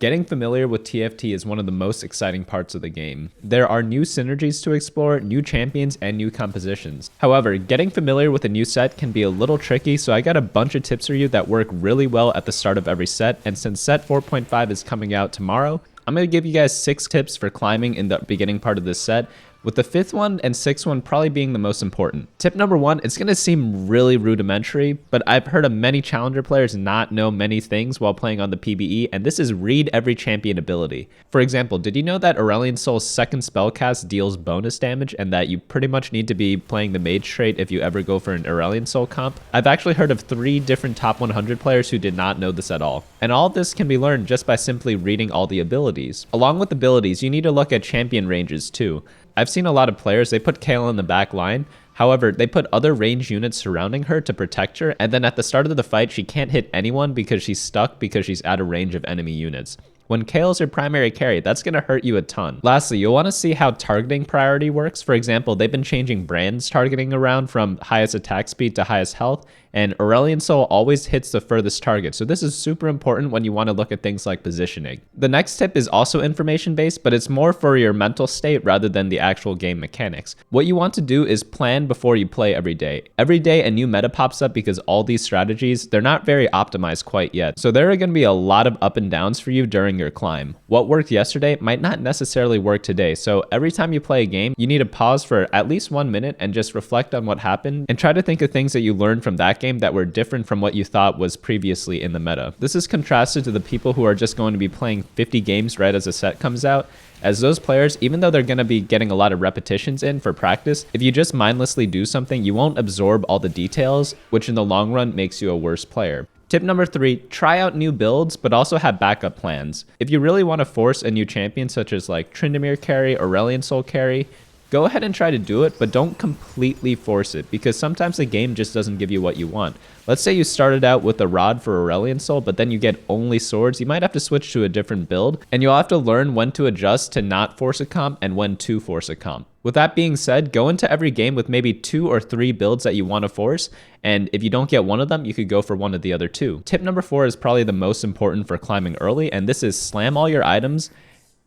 Getting familiar with TFT is one of the most exciting parts of the game. There are new synergies to explore, new champions, and new compositions. However, getting familiar with a new set can be a little tricky, so I got a bunch of tips for you that work really well at the start of every set, and since set 4.5 is coming out tomorrow, I'm going to give you guys 6 tips for climbing in the beginning part of this set, with the 5th one and 6th one probably being the most important. Tip number 1, it's going to seem really rudimentary, but I've heard of many challenger players not know many things while playing on the PvE, and this is read every champion ability. For example, did you know that Aurelion Sol's second spellcast deals bonus damage and that you pretty much need to be playing the mage trait if you ever go for an Aurelion Sol comp? I've actually heard of 3 different top 100 players who did not know this at all. And all of this can be learned just by simply reading all the abilities. Along with abilities, you need to look at champion ranges too. I've seen a lot of players, they put Kayla in the back line. However, they put other range units surrounding her to protect her, and then at the start of the fight, she can't hit anyone because she's stuck because she's out of range of enemy units. When Kayle's your primary carry, that's going to hurt you a ton. Lastly, you'll want to see how targeting priority works. For example, they've been changing Brand's targeting around from highest attack speed to highest health, and Aurelion Sol always hits the furthest target, so this is super important when you want to look at things like positioning. The next tip is also information based, but it's more for your mental state rather than the actual game mechanics. What you want to do is plan before you play every day. Every day a new meta pops up because all these strategies, they're not very optimized quite yet, so there are going to be a lot of up and downs for you during your climb. What worked yesterday might not necessarily work today, so every time you play a game, you need to pause for at least 1 minute and just reflect on what happened and try to think of things that you learned from that game that were different from what you thought was previously in the meta. This is contrasted to the people who are just going to be playing 50 games right as a set comes out, as those players, even though they're going to be getting a lot of repetitions in for practice, if you just mindlessly do something, you won't absorb all the details, which in the long run makes you a worse player. Tip number 3, try out new builds, but also have backup plans. If you really want to force a new champion such as like Tryndamere carry, Aurelion Sol carry, go ahead and try to do it, but don't completely force it, because sometimes the game just doesn't give you what you want. Let's say you started out with a rod for Aurelion Sol, but then you get only swords. You might have to switch to a different build, and you'll have to learn when to adjust to not force a comp and when to force a comp. With that being said, go into every game with maybe 2 or 3 builds that you want to force, and if you don't get one of them, you could go for one of the other 2. Tip number 4 is probably the most important for climbing early, and this is slam all your items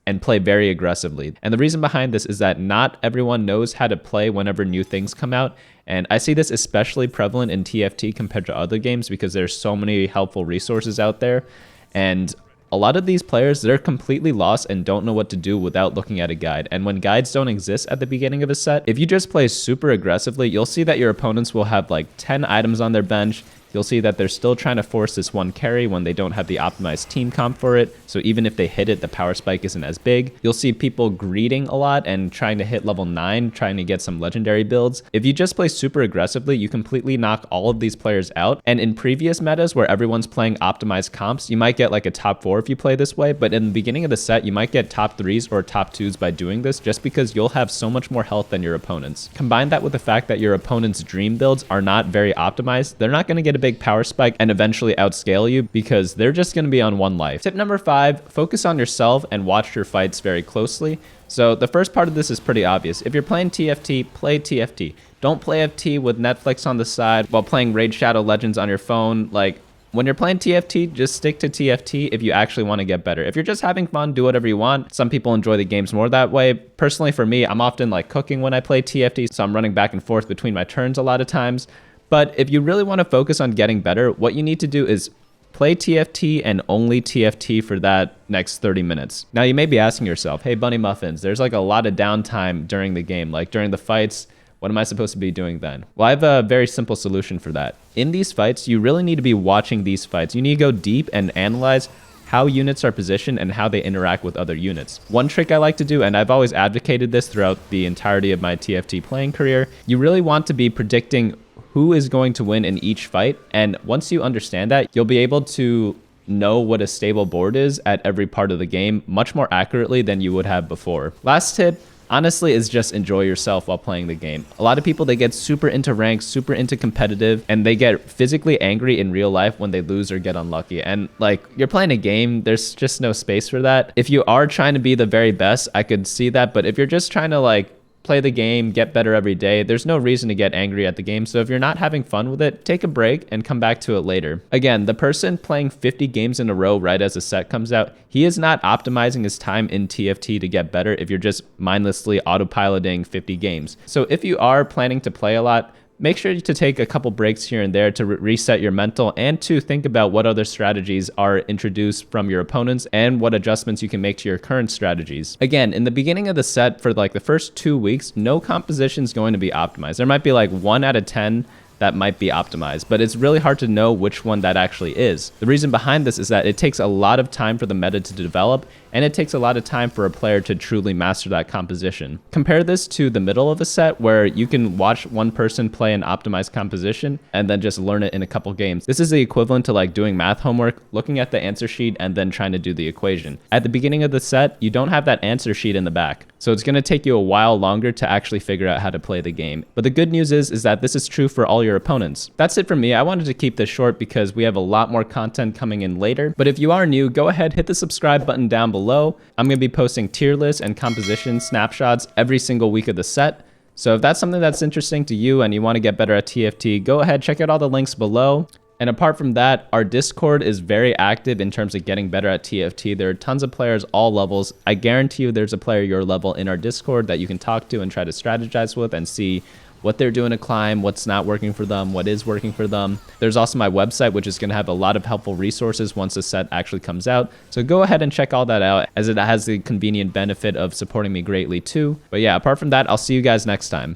and play very aggressively. And the reason behind this is that not everyone knows how to play whenever new things come out, and I see this especially prevalent in TFT compared to other games because there's so many helpful resources out there, and a lot of these players, they're completely lost and don't know what to do without looking at a guide. And when guides don't exist at the beginning of a set, if you just play super aggressively, you'll see that your opponents will have like 10 items on their bench. You'll see that they're still trying to force this one carry when they don't have the optimized team comp for it. So even if they hit it, the power spike isn't as big. You'll see people greeding a lot and trying to hit level 9, trying to get some legendary builds. If you just play super aggressively, you completely knock all of these players out. And in previous metas where everyone's playing optimized comps, you might get like a top 4 if you play this way. But in the beginning of the set, you might get top 3s or top 2s by doing this, just because you'll have so much more health than your opponents. Combine that with the fact that your opponent's dream builds are not very optimized. They're not going to get a big power spike and eventually outscale you because they're just going to be on 1 life. Tip number 5, focus on yourself and watch your fights very closely. So the first part of this is pretty obvious. If you're playing TFT, play TFT. Don't play FT with Netflix on the side while playing Raid Shadow Legends on your phone. Like, when you're playing TFT, just stick to TFT if you actually want to get better. If you're just having fun, do whatever you want. Some people enjoy the games more that way. Personally, for me, I'm often like cooking when I play TFT, so I'm running back and forth between my turns a lot of times. But if you really want to focus on getting better, what you need to do is play TFT and only TFT for that next 30 minutes. Now you may be asking yourself, hey Bunny Muffins, there's like a lot of downtime during the game, like during the fights, what am I supposed to be doing then? Well, I have a very simple solution for that. In these fights, you really need to be watching these fights. You need to go deep and analyze how units are positioned and how they interact with other units. One trick I like to do, and I've always advocated this throughout the entirety of my TFT playing career, you really want to be predicting who is going to win in each fight, and once you understand that, you'll be able to know what a stable board is at every part of the game much more accurately than you would have before. Last tip, honestly, is just enjoy yourself while playing the game. A lot of people, they get super into ranks, super into competitive, and they get physically angry in real life when they lose or get unlucky. And like, you're playing a game, there's just no space for that. If you are trying to be the very best, I could see that, but if you're just trying to like play the game, get better every day. There's no reason to get angry at the game. So if you're not having fun with it, take a break and come back to it later. Again, the person playing 50 games in a row right as a set comes out, he is not optimizing his time in TFT to get better if you're just mindlessly autopiloting 50 games. So if you are planning to play a lot, make sure to take a couple breaks here and there to reset your mental and to think about what other strategies are introduced from your opponents and what adjustments you can make to your current strategies. Again, in the beginning of the set, for like the first 2 weeks, no composition is going to be optimized. There might be like 1 out of 10 that might be optimized, but it's really hard to know which one that actually is. The reason behind this is that it takes a lot of time for the meta to develop, and it takes a lot of time for a player to truly master that composition. Compare this to the middle of a set where you can watch one person play an optimized composition and then just learn it in a couple games. This is the equivalent to like doing math homework, looking at the answer sheet, and then trying to do the equation. At the beginning of the set, you don't have that answer sheet in the back, so it's going to take you a while longer to actually figure out how to play the game. But the good news is that this is true for all your opponents. That's it for me. I wanted to keep this short because we have a lot more content coming in later. But if you are new, go ahead, hit the subscribe button down below. I'm going to be posting tier lists and composition snapshots every single week of the set. So if that's something that's interesting to you and you want to get better at TFT, go ahead, check out all the links below. And apart from that, our Discord is very active in terms of getting better at TFT. There are tons of players, all levels. I guarantee you there's a player your level in our Discord that you can talk to and try to strategize with and see what they're doing to climb, what's not working for them, what is working for them. There's also my website, which is going to have a lot of helpful resources once the set actually comes out. So go ahead and check all that out, as it has the convenient benefit of supporting me greatly too. But yeah, apart from that, I'll see you guys next time.